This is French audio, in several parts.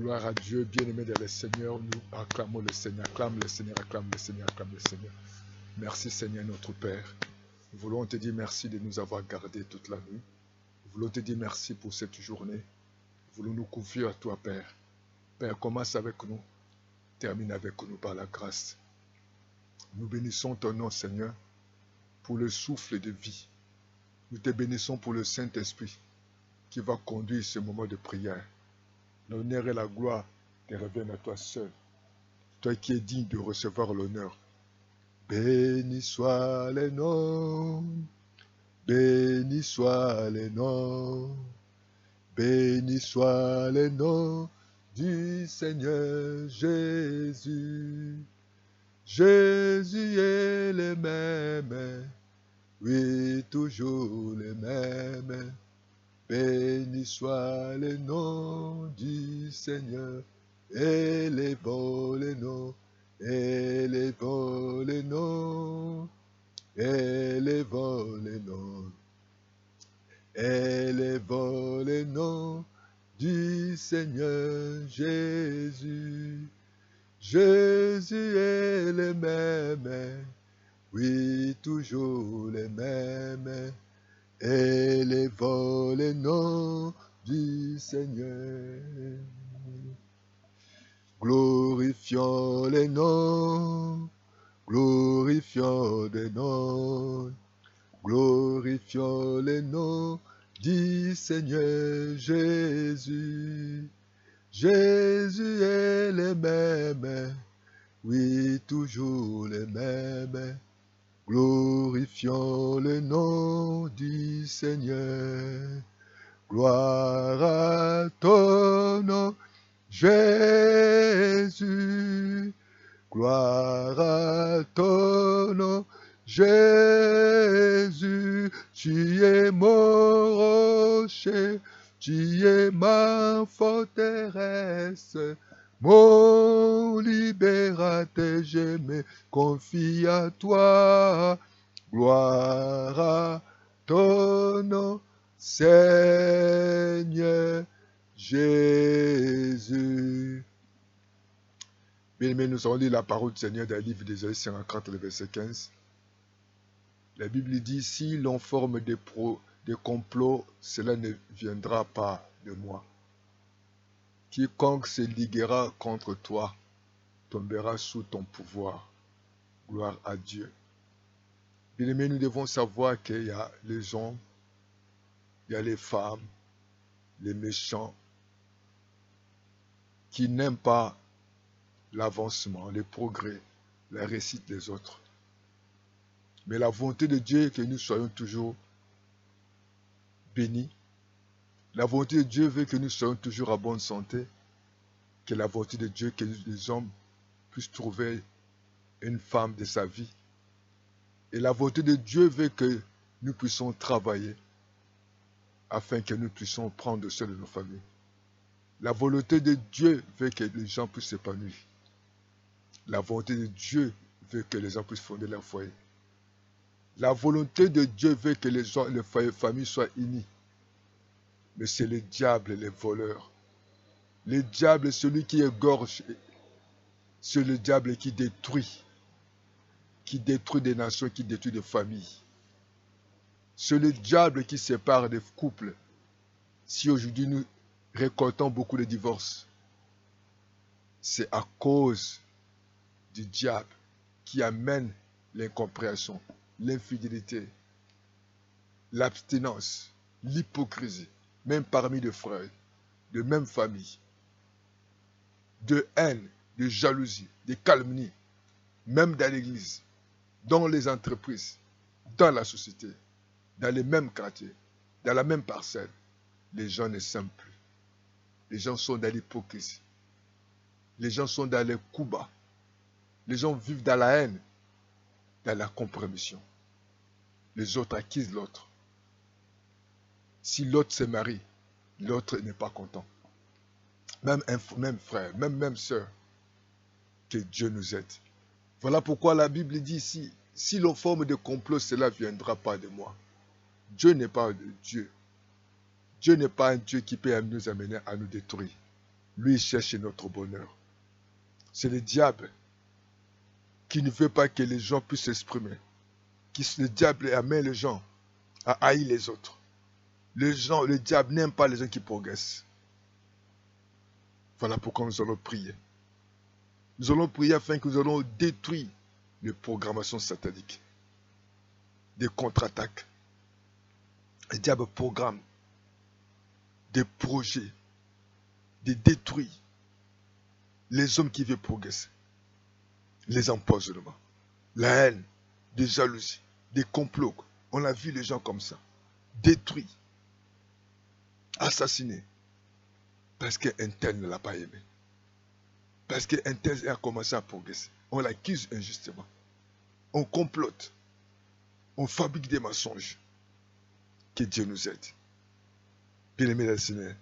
Gloire à Dieu, bien-aimé dans le Seigneur, nous acclamons le Seigneur, acclame le Seigneur, acclame le Seigneur, acclame le Seigneur. Merci Seigneur notre Père. Nous voulons te dire merci de nous avoir gardés toute la nuit. Nous voulons te dire merci pour cette journée. Nous voulons nous confier à toi Père. Père, commence avec nous, termine avec nous par la grâce. Nous bénissons ton nom Seigneur pour le souffle de vie. Nous te bénissons pour le Saint-Esprit qui va conduire ce moment de prière. L'honneur et la gloire te reviennent à toi seul. Toi qui es digne de recevoir l'honneur. Béni soit les noms, béni soit les noms, béni soit les noms du Seigneur Jésus. Jésus est le même, oui, toujours le même. Béni soit le nom du Seigneur, élevons le nom, élevons le nom, élevons le nom, élevons le nom du Seigneur Jésus. Jésus est le même, oui, toujours le même. Élevons le nom du Seigneur. Glorifions les noms, glorifions les noms, glorifions les noms du Seigneur Jésus. Jésus est le même, oui, toujours le même. Glorifions le nom du Seigneur. Gloire à ton nom, Jésus. Gloire à ton nom, Jésus. Tu es mon rocher, tu es ma forteresse. Mon libérateur, je me confie à toi. Gloire à ton nom, Seigneur Jésus. Bien-aimés, nous allons lire la parole du Seigneur dans le livre d'Ésaïe 54, le verset 15. La Bible dit, si l'on forme des complots, cela ne viendra pas de moi. Quiconque se liguera contre toi tombera sous ton pouvoir. Gloire à Dieu. Bien-aimés, nous devons savoir qu'il y a les hommes, il y a les femmes, les méchants, qui n'aiment pas l'avancement, le progrès, la réussite des autres. Mais la volonté de Dieu est que nous soyons toujours bénis. La volonté de Dieu veut que nous soyons toujours en bonne santé. Que la volonté de Dieu, que les hommes puissent trouver une femme de sa vie. Et la volonté de Dieu veut que nous puissions travailler afin que nous puissions prendre soin de nos familles. La volonté de Dieu veut que les gens puissent s'épanouir. La volonté de Dieu veut que les gens puissent fonder leur foyer. La volonté de Dieu veut que les familles soient unies. Mais c'est le diable, les voleurs. Le diable, celui qui égorge, c'est le diable qui détruit des nations, qui détruit des familles. C'est le diable qui sépare des couples. Si aujourd'hui nous récoltons beaucoup de divorces, c'est à cause du diable qui amène l'incompréhension, l'infidélité, l'abstinence, l'hypocrisie, même parmi les frères, de même famille, de haine, de jalousie, de calomnie, même dans l'église, dans les entreprises, dans la société, dans les mêmes quartiers, dans la même parcelle. Les gens ne s'aiment plus. Les gens sont dans l'hypocrisie. Les gens sont dans les coups bas. Les gens vivent dans la haine, dans la compromission. Les autres accusent l'autre. Si l'autre se marie, l'autre n'est pas content. Même frère, même sœur, que Dieu nous aide. Voilà pourquoi la Bible dit ici, si l'on forme de complot, cela ne viendra pas de moi. Dieu n'est pas de Dieu. Dieu n'est pas un Dieu qui peut nous amener à nous détruire. Lui, il cherche notre bonheur. C'est le diable qui ne veut pas que les gens puissent s'exprimer. Le diable amène les gens à haïr les autres. Le diable n'aime pas les gens qui progressent. Voilà pourquoi nous allons prier. Nous allons prier afin que nous allons détruire les programmations sataniques, des contre-attaques. Le diable programme des projets, de détruire les hommes qui veulent progresser, les empoisonnements, la haine, des jalousies, des complots. On a vu les gens comme ça, détruits, assassinés, parce qu'un tel ne l'a pas aimé. Parce qu'un tel a commencé à progresser. On l'accuse injustement. On complote. On fabrique des mensonges. Que Dieu nous aide. Bien-aimés le Seigneur,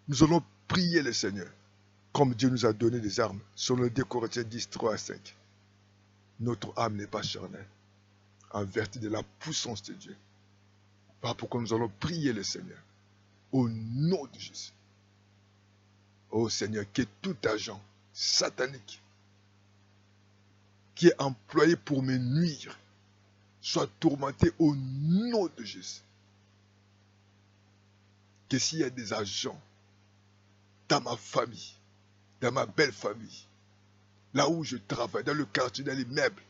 nous allons prier le Seigneur, comme Dieu nous a donné des armes, selon le 2 Corinthiens 10, 3 à 5. Notre âme n'est pas charnelle, en vertu de la puissance de Dieu. Voilà pourquoi nous allons prier le Seigneur, au nom de Jésus. Ô Seigneur, que tout agent satanique qui est employé pour me nuire soit tourmenté au nom de Jésus. Que s'il y a des agents dans ma famille, dans ma belle famille, là où je travaille, dans le quartier, dans les meubles,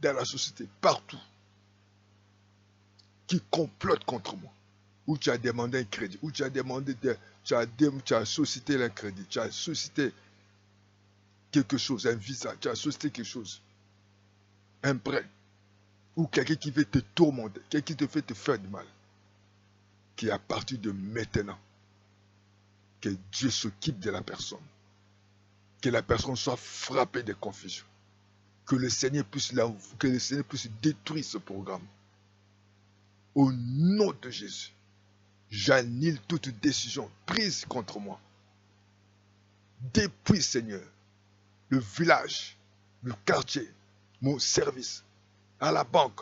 dans la société, partout, qui complotent contre moi, où tu as demandé un crédit, où tu as demandé, tu as sollicité un crédit, tu as sollicité quelque chose, un visa, tu as sollicité quelque chose, un prêt, ou quelqu'un qui veut te tourmenter, quelqu'un qui te fait te faire du mal, qu'à partir de maintenant, que Dieu s'occupe de la personne, que la personne soit frappée de confusion, que le Seigneur puisse détruire ce programme. Au nom de Jésus, j'annule toute décision prise contre moi. Depuis, Seigneur, le village, le quartier, mon service, à la banque,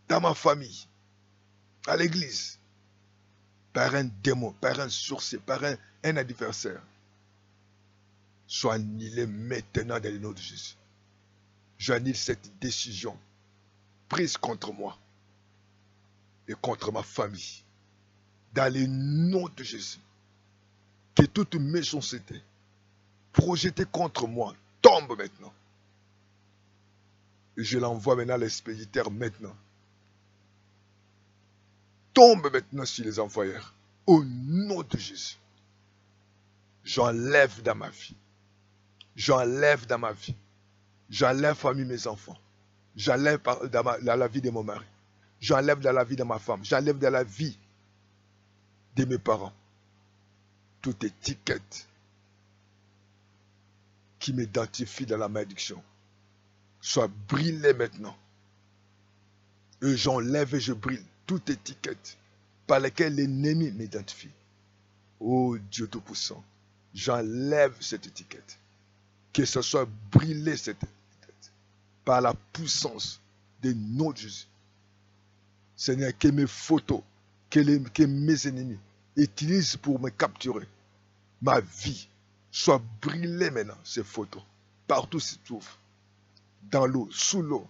dans ma famille, à l'église, par un démon, par un sorcier, par un adversaire, soit annulé maintenant dans le nom de Jésus. J'annule cette décision prise contre moi et contre ma famille. Dans le nom de Jésus, que toute méchanceté projetée contre moi tombe maintenant. Et je l'envoie maintenant à l'expéditeur maintenant. Tombe maintenant sur les envoyeurs. Au nom de Jésus. J'enlève dans ma vie. J'enlève dans ma vie. J'enlève parmi mes enfants. J'enlève dans la vie de mon mari. J'enlève dans la vie de ma femme. J'enlève dans la vie de mes parents. Toute étiquette qui m'identifie dans la malédiction soit brûlée maintenant. Et j'enlève et je brûle toute étiquette par laquelle l'ennemi m'identifie. Oh Dieu Tout-Puissant, j'enlève cette étiquette. Que ce soit brûlé cette étiquette par la puissance des noms de Jésus. Seigneur, que mes photos, que mes ennemis utilisent pour me capturer, ma vie soit brûlée maintenant, ces photos, partout où se trouve, dans l'eau, sous l'eau,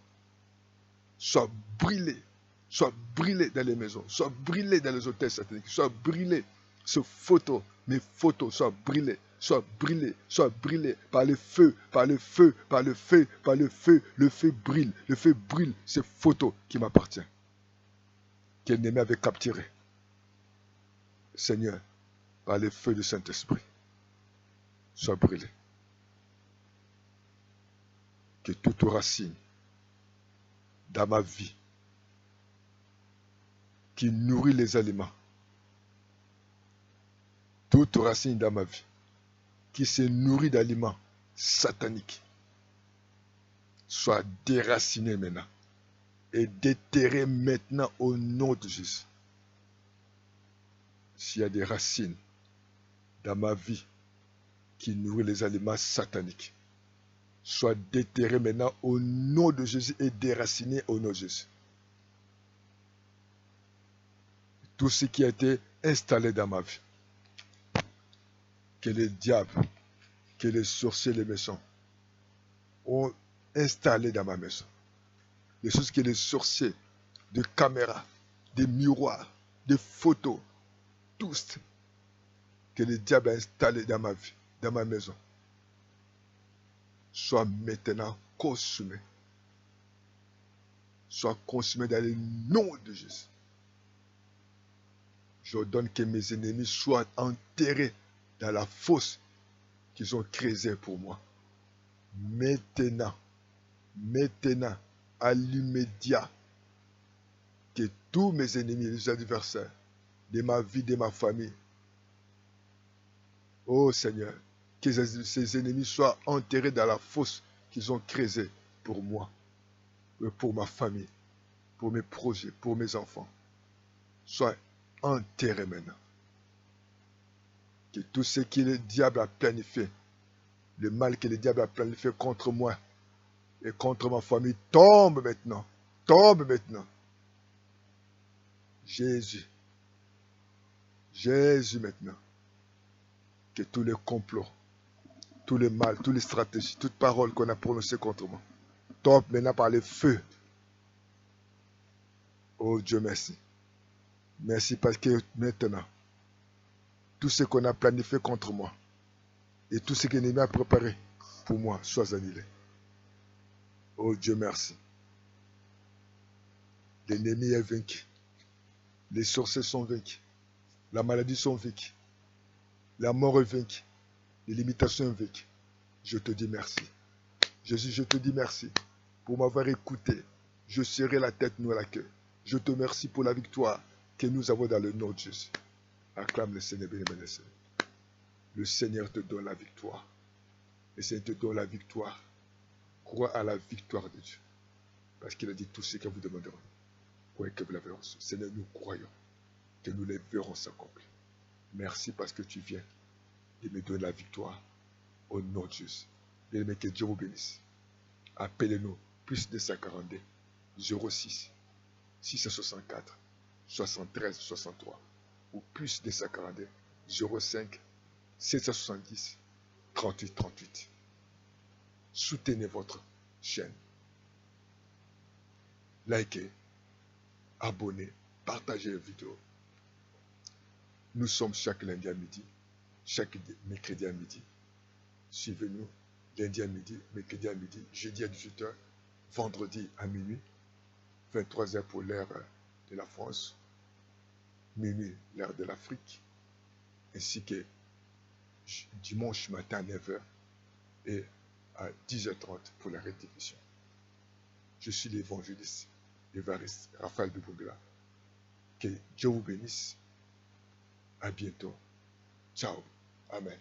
soit brûlée dans les maisons, soit brûlée dans les hôtels sataniques, soit brûlée, ces photos, mes photos soient brûlées par le feu, par le feu, par le feu, par le feu brûle ces photos qui m'appartiennent, que l'ennemi avait capturées. Seigneur, par le feu du Saint-Esprit, soit brûlé. Que toute racine dans ma vie qui nourrit les aliments, toute racine dans ma vie qui se nourrit d'aliments sataniques, soit déracinée maintenant et déterrée maintenant au nom de Jésus. S'il y a des racines dans ma vie qui nourrit les aliments sataniques, soit déterré maintenant au nom de Jésus et déraciné au nom de Jésus. Tout ce qui a été installé dans ma vie, que les diables, que les sorciers, les méchants ont installé dans ma maison. Les choses que les sorciers, des caméras, des miroirs, des photos, tous que le diable a installé dans ma vie, dans ma maison, soient maintenant consumés. Soient consumés dans le nom de Jésus. J'ordonne que mes ennemis soient enterrés dans la fosse qu'ils ont creusée pour moi. Maintenant, à l'immédiat, que tous mes ennemis, les adversaires de ma vie, de ma famille, oh Seigneur, que ces ennemis soient enterrés dans la fosse qu'ils ont creusée pour moi, pour ma famille, pour mes projets, pour mes enfants. Soient enterrés maintenant. Que tout ce que le diable a planifié, le mal que le diable a planifié contre moi et contre ma famille, tombe maintenant. Tombe maintenant. Jésus maintenant. Que tous les complots, tous les mal, toutes les stratégies, toutes paroles qu'on a prononcées contre moi, tombent maintenant par le feu. Oh Dieu, merci. Merci parce que maintenant, tout ce qu'on a planifié contre moi et tout ce que l'ennemi a préparé pour moi soit annulé. Oh Dieu, merci. L'ennemi est vaincu. Les sorciers sont vaincus. La maladie sont vaincus. La mort est vaincue. Les limitations sont vaincues. Je te dis merci. Jésus, je te dis merci pour m'avoir écouté. Je serai la tête, nous à la queue. Je te remercie pour la victoire que nous avons dans le nom de Jésus. Acclame le Seigneur, béni, béni, Seigneur. Le Seigneur te donne la victoire. Le Seigneur te donne la victoire. Crois à la victoire de Dieu. Parce qu'il a dit tout ce que vous demanderez. Croyez que vous l'avez reçu. Seigneur, nous croyons que nous les verrons s'accomplir. Merci parce que tu viens de me donner la victoire au nom de Jésus. Bien-aimé, que Dieu vous bénisse. Appelez-nous plus de 142 06 664 73 63 ou plus de 142 05 770 38 38. Soutenez votre chaîne. Likez, abonnez, partagez la vidéo. Nous sommes chaque lundi à midi, chaque mercredi à midi. Suivez-nous lundi à midi, mercredi à midi, jeudi à 18h, vendredi à minuit, 23h pour l'heure de la France, minuit l'heure de l'Afrique, ainsi que dimanche matin à 9h et à 10h30 pour la rediffusion. Je suis l'évangéliste, l'évariste Raphaël Bibongla. Que Dieu vous bénisse. À bientôt. Ciao. Amen.